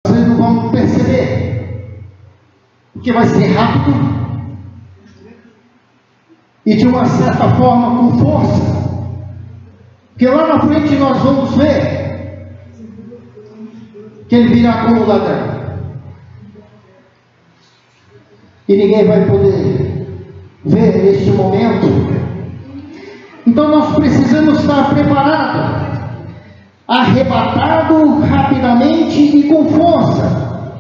vocês não vão perceber, porque vai ser rápido e de uma certa forma com força, porque lá na frente nós vamos ver que ele virá como ladrão e ninguém vai poder ver neste momento. Então nós precisamos estar preparados, arrebatado rapidamente e com força.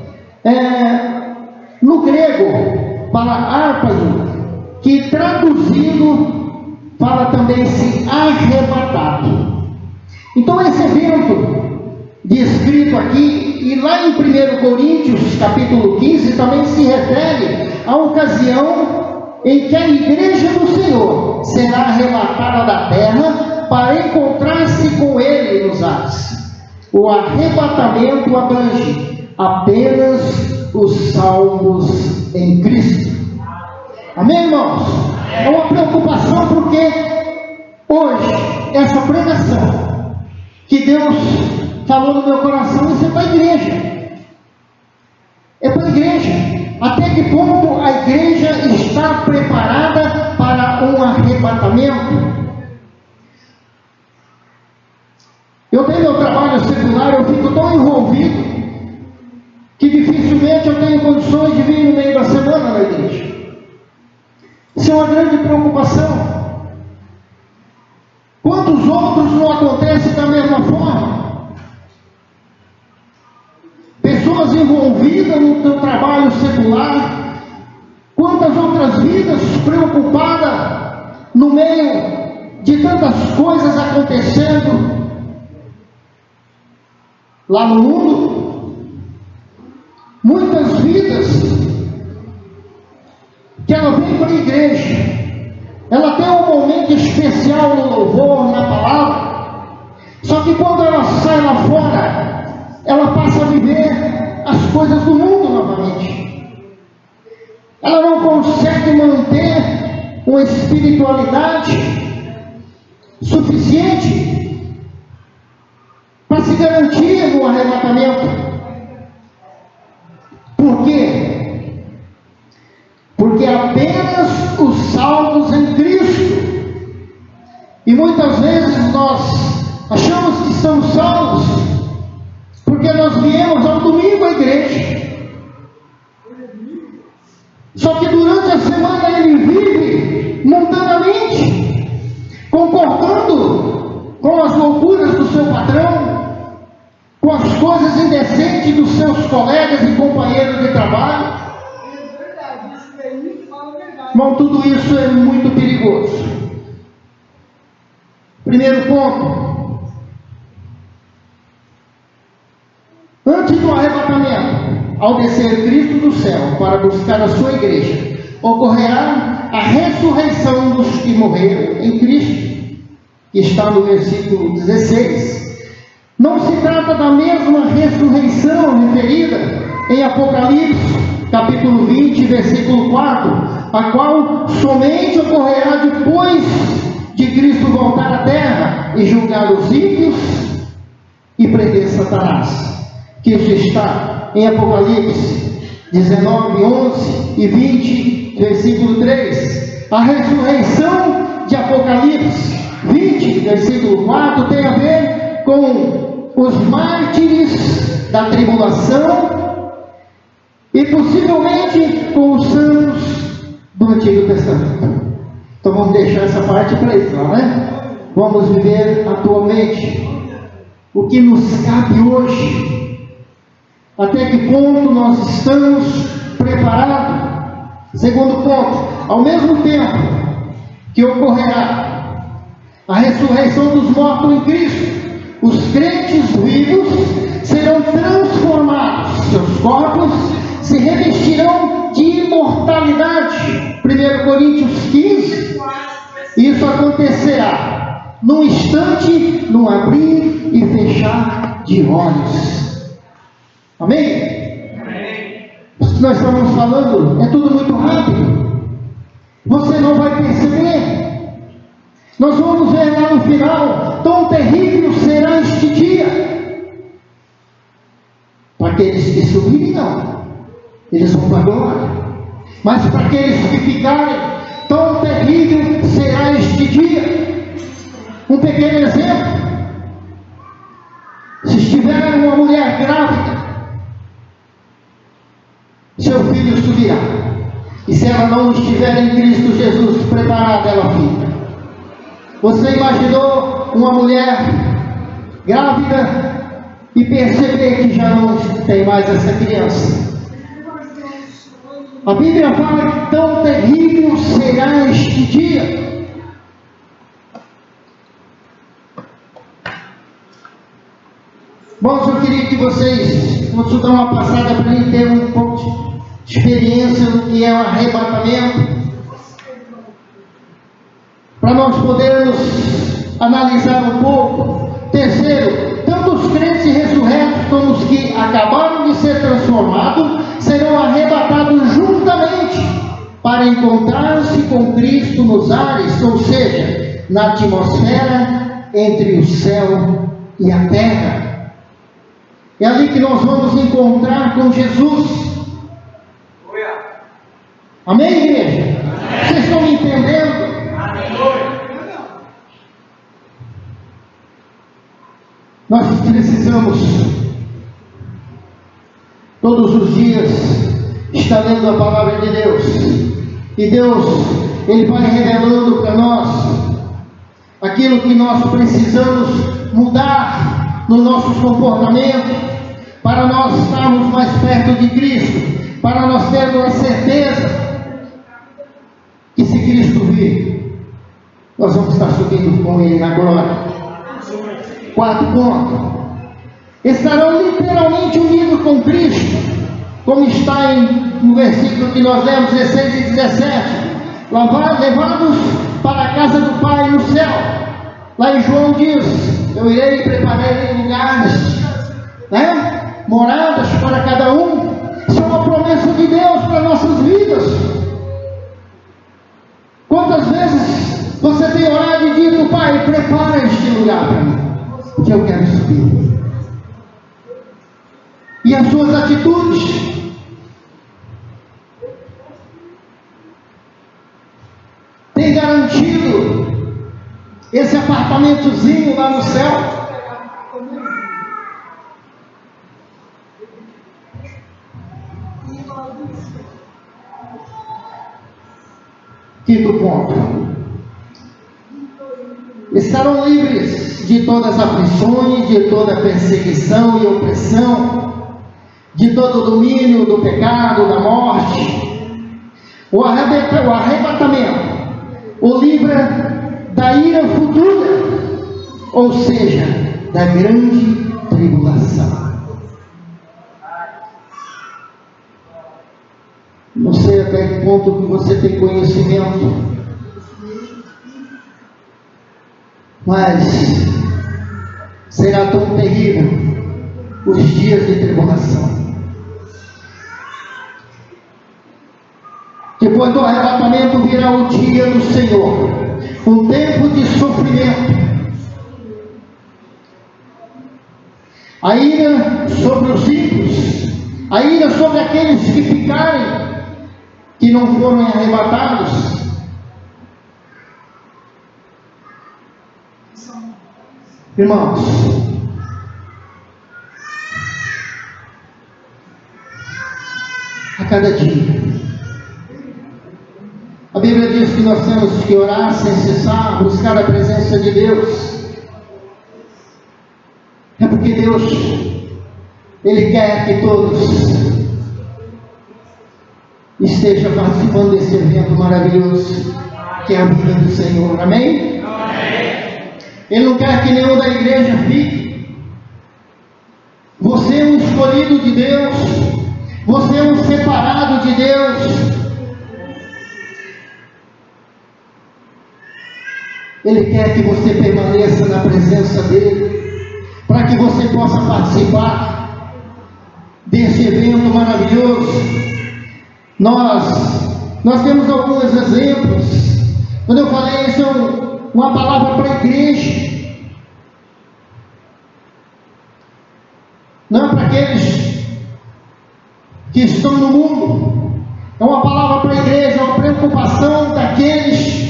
No grego fala harpazo, que traduzido fala também se arrebatado. Então esse evento descrito aqui, e lá em 1 Coríntios capítulo 15 também se refere à ocasião em que a igreja do Senhor será arrebatada da terra para encontrar-se com Ele nos ares. O arrebatamento abrange apenas os salvos em Cristo. Amém, irmãos? É uma preocupação, porque hoje, essa pregação que Deus falou no meu coração, isso é para a igreja. É para a igreja. Até que ponto a igreja está preparada para um arrebatamento? Eu tenho meu trabalho secular, eu fico tão envolvido que dificilmente eu tenho condições de vir no meio da semana na igreja. Isso é uma grande preocupação. Quantos outros não acontecem da mesma forma? Pessoas envolvidas no teu trabalho secular, quantas outras vidas preocupadas no meio de tantas coisas acontecendo lá no mundo, muitas vidas que ela vem para a igreja, ela tem um momento especial no louvor, na palavra, só que quando ela sai lá fora, ela passa a viver as coisas do mundo novamente. Ela não consegue manter uma espiritualidade suficiente para se garantir no arrebatamento. Por quê? Porque apenas os salvos em Cristo. E muitas vezes nós achamos que estamos salvos porque nós viemos ao domingo à igreja. Só que durante a semana ele vive mundanamente, concordando com as loucuras do seu patrão, com as coisas indecentes dos seus colegas e companheiros de trabalho. Irmão, tudo isso é muito perigoso. Primeiro ponto: antes do arrebatamento, ao descer Cristo do céu para buscar a sua igreja, ocorrerá a ressurreição dos que morreram em Cristo, que está no versículo 16. Não se trata da mesma ressurreição referida em Apocalipse, capítulo 20, versículo 4, a qual somente ocorrerá depois de Cristo voltar à terra e julgar os ímpios e prender Satanás, que isso está em Apocalipse 19, 11 e 20, versículo 3. A ressurreição de Apocalipse 20, versículo 4, tem a ver com os mártires da tribulação e possivelmente com os santos do Antigo Testamento. Então vamos deixar essa parte para eles lá, né? Vamos viver atualmente o que nos cabe hoje. Até que ponto nós estamos preparados? Segundo ponto: ao mesmo tempo que ocorrerá a ressurreição dos mortos em Cristo, os crentes vivos serão transformados, seus corpos se revestirão de imortalidade. 1 Coríntios 15. Isso acontecerá num instante, num abrir e fechar de olhos. Amém? Amém. O que nós estamos falando é tudo muito rápido. Você não vai perceber. Nós vamos ver lá no final, tão terrível será este dia. Para aqueles que subirem, não, eles vão para a glória. Mas para aqueles que ficarem, tão terrível será este dia. Um pequeno exemplo: se estiver uma mulher grávida, seu filho subirá, e se ela não estiver em Cristo Jesus preparada, ela fica. Você imaginou uma mulher grávida e perceber que já não tem mais essa criança? A Bíblia fala que tão terrível será este dia. Bom, eu queria que vocês, vamos dar uma passada para mim ter um pouco de experiência no que é o arrebatamento, para nós podermos analisar um pouco. Terceiro, tanto os crentes ressurretos como os que acabaram de ser transformados serão arrebatados juntamente para encontrar-se com Cristo nos ares, ou seja, na atmosfera entre o céu e a terra. É ali que nós vamos encontrar com Jesus. Amém, igreja? Amém. Vocês estão me entendendo? Nós precisamos todos os dias estar lendo a palavra de Deus, e Deus, Ele vai revelando para nós aquilo que nós precisamos mudar no nosso comportamento, para nós estarmos mais perto de Cristo, para nós termos a certeza que se Cristo vir, nós vamos estar subindo com Ele na glória. Quarto ponto: estarão literalmente unidos com Cristo, como está no versículo que nós lemos, 16 e 17, levados para a casa do Pai no céu. Lá em João diz: eu irei preparar lugares, moradas para cada um. Isso é uma promessa de Deus para nossas vidas. Quantas vezes você tem orado e dito: Pai, prepara este lugar para mim, que eu quero subir. E as suas atitudes têm garantido esse apartamentozinho lá no céu? Quinto ponto: estarão livres de todas as aflições, de toda perseguição e opressão, de todo o domínio do pecado, da morte. O arrebatamento o livra da ira futura, ou seja, da grande tribulação. Não sei até que ponto que você tem conhecimento, mas será tão terrível os dias de tribulação. Depois do arrebatamento virá o dia do Senhor, um tempo de sofrimento. A ira sobre os ímpios, a ira sobre aqueles que ficarem, que não foram arrebatados. Irmãos, a cada dia, a Bíblia diz que nós temos que orar sem cessar, buscar a presença de Deus. É porque Deus, Ele quer que todos estejam participando desse evento maravilhoso que é a vida do Senhor. Amém? Amém. Ele não quer que nenhum da igreja fique. Você é um escolhido de Deus, você é um separado de Deus. Ele quer que você permaneça na presença dEle, para que você possa participar desse evento maravilhoso. Nós temos alguns exemplos. Quando eu falei isso, uma palavra para a igreja, não para aqueles que estão no mundo. É uma palavra para a igreja, uma preocupação daqueles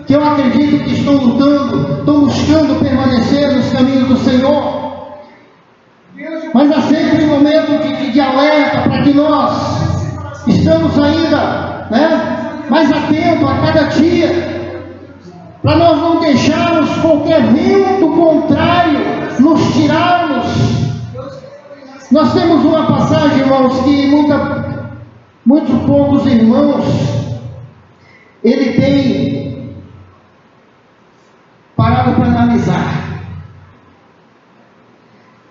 que eu acredito que estão lutando, estão buscando permanecer nos caminhos do Senhor. Mas há sempre um momento de alerta para que nós estamos ainda, mais atentos a cada dia, para nós não deixarmos qualquer vento contrário nos tirarmos. Nós temos uma passagem, irmãos, que muitos poucos irmãos ele tem parado para analisar.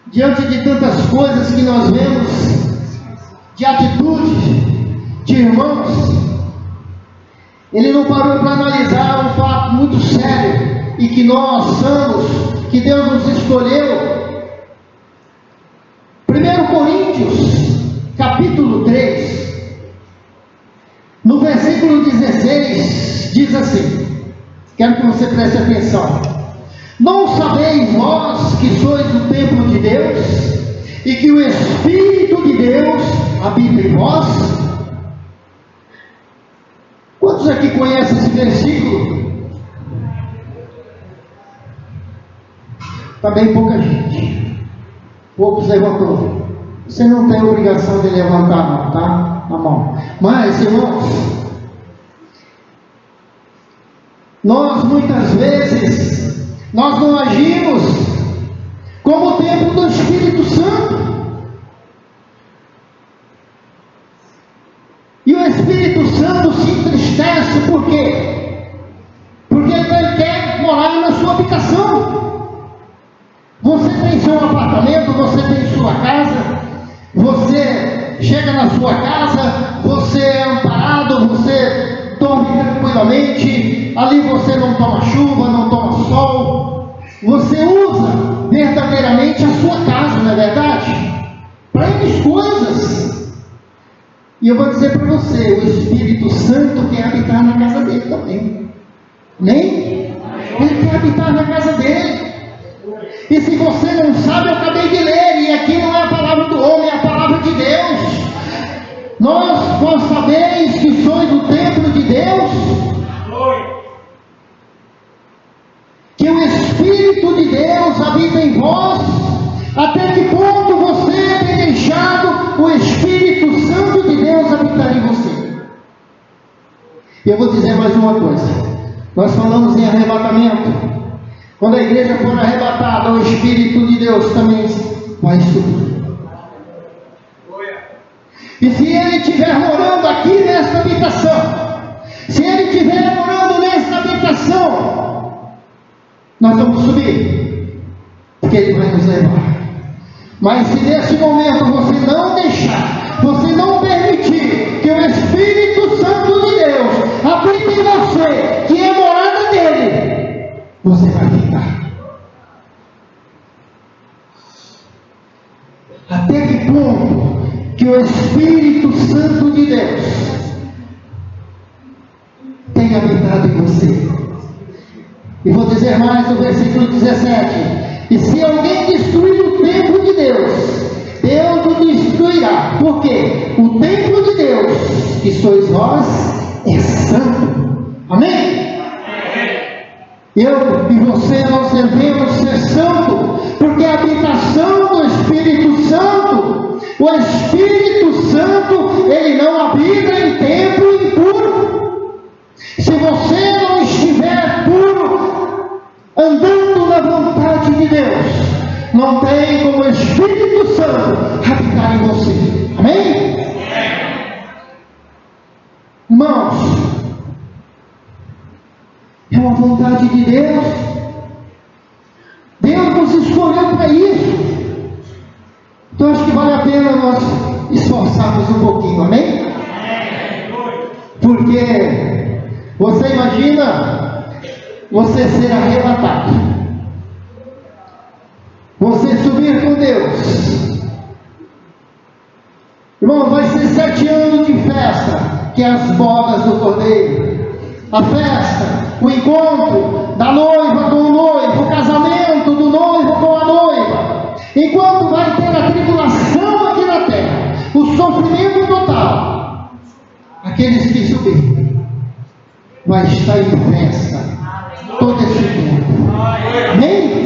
Diante de tantas coisas que nós vemos, de atitude de irmãos, ele não parou para analisar um fato muito sério e que nós somos, que Deus nos escolheu. 1 Coríntios, capítulo 3, no versículo 16, diz assim, quero que você preste atenção: não sabeis vós que sois o templo de Deus e que o Espírito de Deus habita em vós? Quantos aqui conhecem esse versículo? Está bem pouca gente. Poucos levantou. Você não tem obrigação de levantar a mão, tá? A mão. Mas, irmãos, nós muitas vezes nós não agimos como o templo do Espírito Santo. E o Espírito Santo se entristece, por quê? Porque ele quer morar na sua habitação. Você tem seu apartamento, você tem sua casa, você chega na sua casa, você é amparado, você dorme tranquilamente, ali você não toma chuva, não toma sol, você usa verdadeiramente a sua casa, não é verdade? Para N coisas. E eu vou dizer para você, o Espírito Santo quer habitar na casa dele também. Amém? Ele quer habitar na casa dele. E se você não sabe, eu acabei de ler, e aqui não é a palavra do homem, é a palavra de Deus. Vós sabeis que sois o templo de Deus, que o Espírito de Deus habita em vós. Até que ponto você tem deixado o Espírito Santo de Deus habitar em você? E eu vou dizer mais uma coisa. Nós falamos em arrebatamento. Quando a igreja for arrebatada, o Espírito de Deus também vai subir. E se Ele estiver morando aqui nesta habitação, se Ele estiver morando nesta habitação, nós vamos subir, porque Ele vai nos levar. Mas se nesse momento você não deixar, você não permitir que o Espírito Santo de Deus habite em você, que é morada dele, você vai ficar. Até que ponto que o Espírito Santo de Deus tem habitado em você? E vou dizer mais no versículo 17: e se alguém destruir o templo de Deus, Deus o destruirá. Por quê? O templo de Deus, que sois vós, é santo. Amém? Eu e você, nós devemos ser santos, porque a habitação do Espírito Santo, o Espírito Santo, ele não habita em templo impuro. Se você não estiver puro, andando na vontade de Deus, não tem como o Espírito Santo habitar em você. Amém? Irmãos, é uma vontade de Deus. Deus nos escolheu para isso. Então acho que vale a pena nós esforçarmos um pouquinho, amém? Porque você imagina você ser arrebatado, você subir com Deus. Irmão, vai ser 7 anos de festa, que é as bodas do Cordeiro. A festa, o encontro da noiva com o noivo, o casamento do noivo com a noiva. Enquanto vai ter a tribulação aqui na terra, aqueles que subirem, vai estar em festa todo esse tempo. Amém?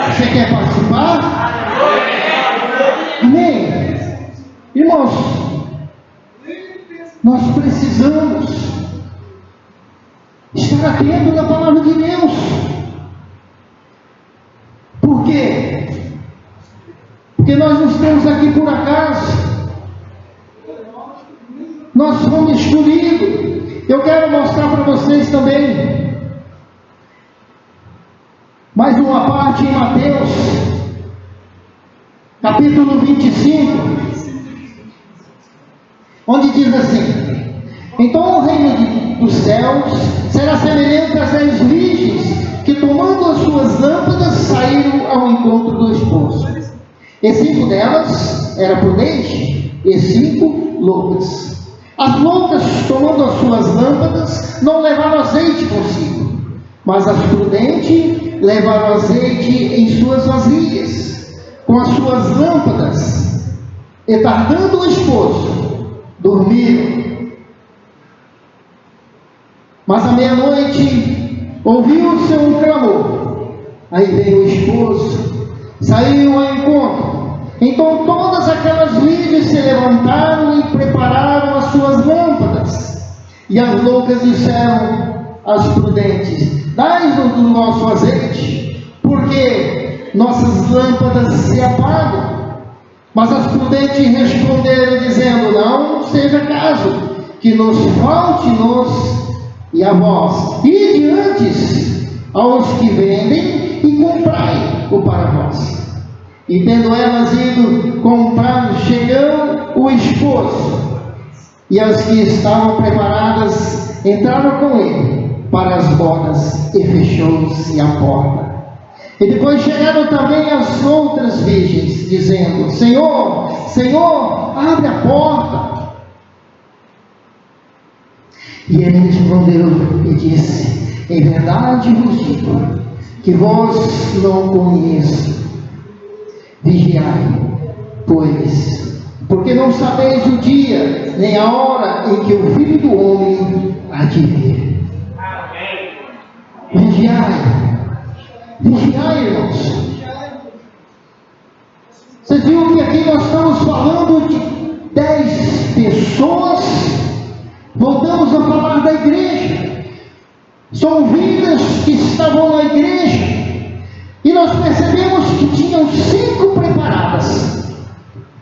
Você quer participar? Amém? Irmãos, nós precisamos estar atento na palavra de Deus. Por quê? Porque nós não estamos aqui por acaso. Nós fomos escolhidos. Eu quero mostrar para vocês também mais uma parte em Mateus, capítulo 25, onde diz assim: então o reino dos céus será semelhante às 10 virgens que, tomando as suas lâmpadas, saíram ao encontro do esposo. E 5 delas eram prudentes e 5 loucas. As loucas, tomando as suas lâmpadas, não levaram azeite consigo, mas as prudentes levaram azeite em suas vasilhas, com as suas lâmpadas. E tardando o esposo, dormiram. Mas à meia-noite ouviu-se um clamor. Aí veio o esposo, saiu ao encontro. Então todas aquelas virgens se levantaram e prepararam as suas lâmpadas. E as loucas disseram às prudentes: dai-nos do nosso azeite, porque nossas lâmpadas se apagam. Mas as prudentes responderam, dizendo: não seja caso que nos falte-nos e a vós, ide antes aos que vendem e comprai o para vós. E tendo elas ido comprar, chegou o esposo, e as que estavam preparadas entraram com ele para as bodas, e fechou-se a porta. E depois chegaram também as outras virgens, dizendo: Senhor, Senhor, abre a porta. E ele respondeu e disse: em verdade vos digo que vós não conheço. Vigiai, pois, porque não sabeis o dia nem a hora em que o Filho do Homem há de vir. Vigiai, vigiai, irmãos. Vocês viram que aqui nós estamos falando de 10 pessoas. Voltamos a falar da igreja. São vidas que estavam na igreja. E nós percebemos que tinham 5 preparadas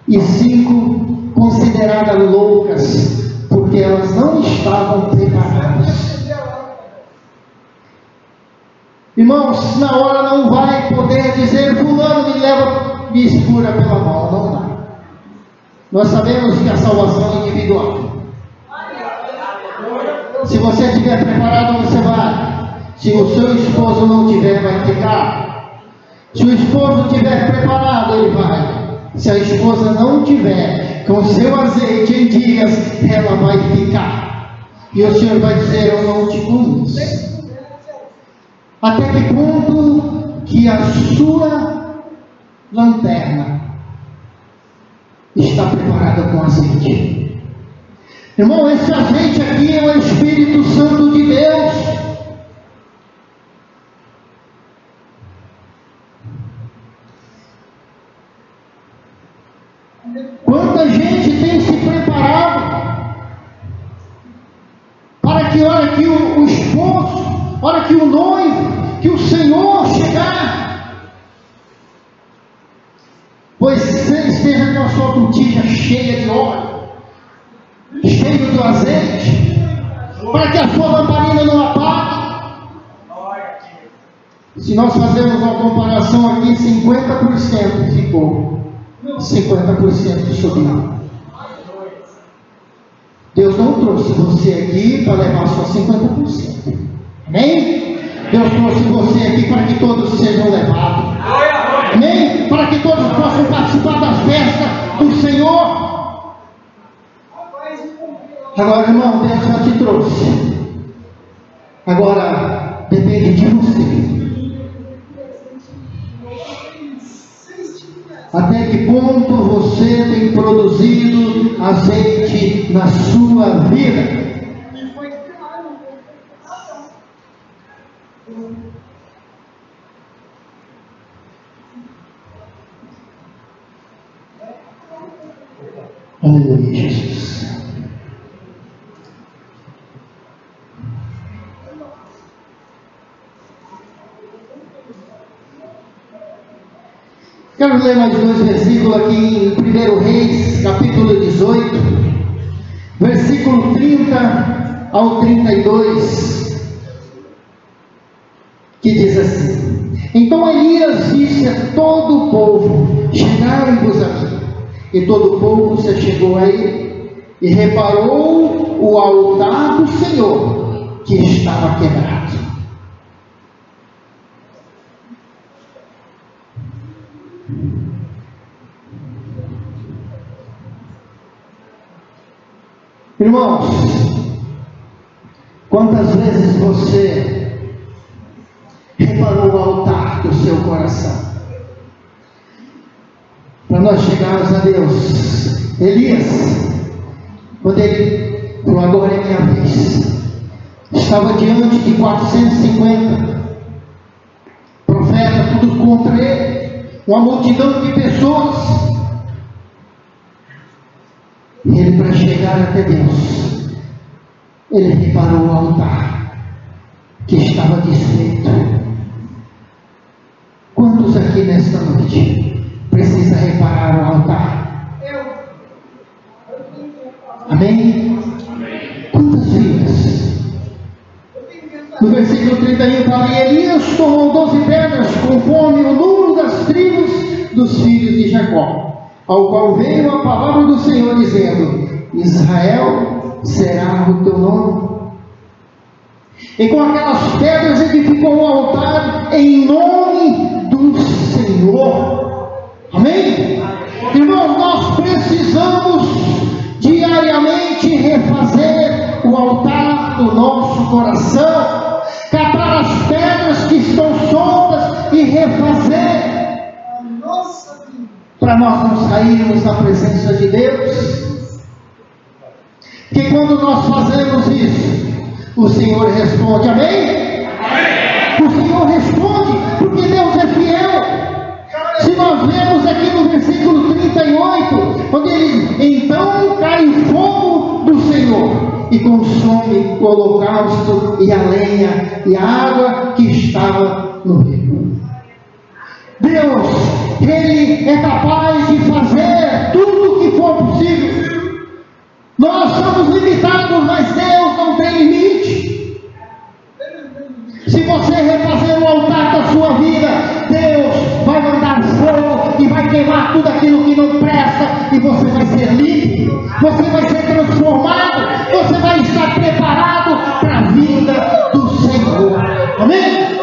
e 5 consideradas loucas, porque elas não estavam preparadas. Irmãos, na hora não vai poder dizer: fulano me leva, me segura pela mão. Não dá. Nós sabemos que a salvação é individual. Se você estiver preparado, você vai. Se o seu esposo não tiver, vai ficar. Se o esposo estiver preparado, ele vai. Se a esposa não tiver com seu azeite em dias, ela vai ficar. E o Senhor vai dizer: eu não te conheço. Até que ponto que a sua lanterna está preparada com azeite? Irmão, esse azeite aqui é o Espírito Santo de Deus. Quanta gente tem se preparado para que, hora que o esposo, hora que o noivo, que o Senhor chegar, pois esteja com a sua botija cheia de óleo, cheio do azeite, para que a sua lamparina não apague. Se nós fazermos uma comparação aqui, 50% ficou. 50% subiu. Deus não trouxe você aqui para levar só 50%. Amém? Deus trouxe você aqui para que todos sejam levados. Amém? Para que todos possam participar das festas do Senhor. Agora, irmão, Deus já te trouxe. Agora, depende de você. Até que ponto você tem produzido azeite na sua vida? Aleluia, Jesus. Quero ler mais dois versículos aqui em 1 Reis, capítulo 18, versículo 30 ao 32, que diz assim: Então Elias disse a todo o povo: Chegai-vos a mim. E todo o povo se chegou a ele, e reparou o altar do Senhor, que estava quebrado. Irmãos, quantas vezes você reparou o altar do seu coração? Para nós chegarmos a Deus, Elias, quando ele falou: agora é minha vez, estava diante de 450 profetas, tudo contra ele, uma multidão de pessoas. E ele, para chegar até Deus, ele reparou o altar que estava desfeito. Quantos aqui nesta noite precisa reparar o altar? Amém? Quantas vidas? No versículo 31 fala: E Elias tomou 12 pedras, conforme o número das tribos dos filhos de Jacó, ao qual veio a palavra do Senhor, dizendo: Israel será o teu nome. E com aquelas pedras edificou um altar em nome do Senhor. Amém? Irmãos, nós precisamos diariamente refazer o altar do nosso coração, catar as pedras que estão soltas e refazer a nossa vida, para nós não sairmos da presença de Deus. Porque quando nós fazemos isso, o Senhor responde. Amém? Amém. O Senhor responde, porque Deus é fiel. Se nós vemos aqui no versículo 38, onde ele diz: Então cai o fogo do Senhor e consome o holocausto e a lenha e a água que estava no rio. Deus, Ele é capaz de fazer tudo o que for possível. Nós somos limitados, mas Deus não tem limite. Se você refazer o altar da sua vida, Deus vai mandar fogo e vai queimar tudo aquilo que não presta, e você vai ser limpo, você vai ser transformado, você vai estar preparado para a vida do Senhor. Amém?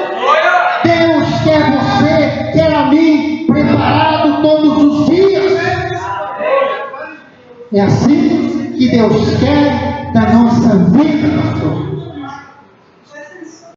Deus quer você, quer a mim, preparado todos os dias. É assim que Deus quer da nossa vida, pastor.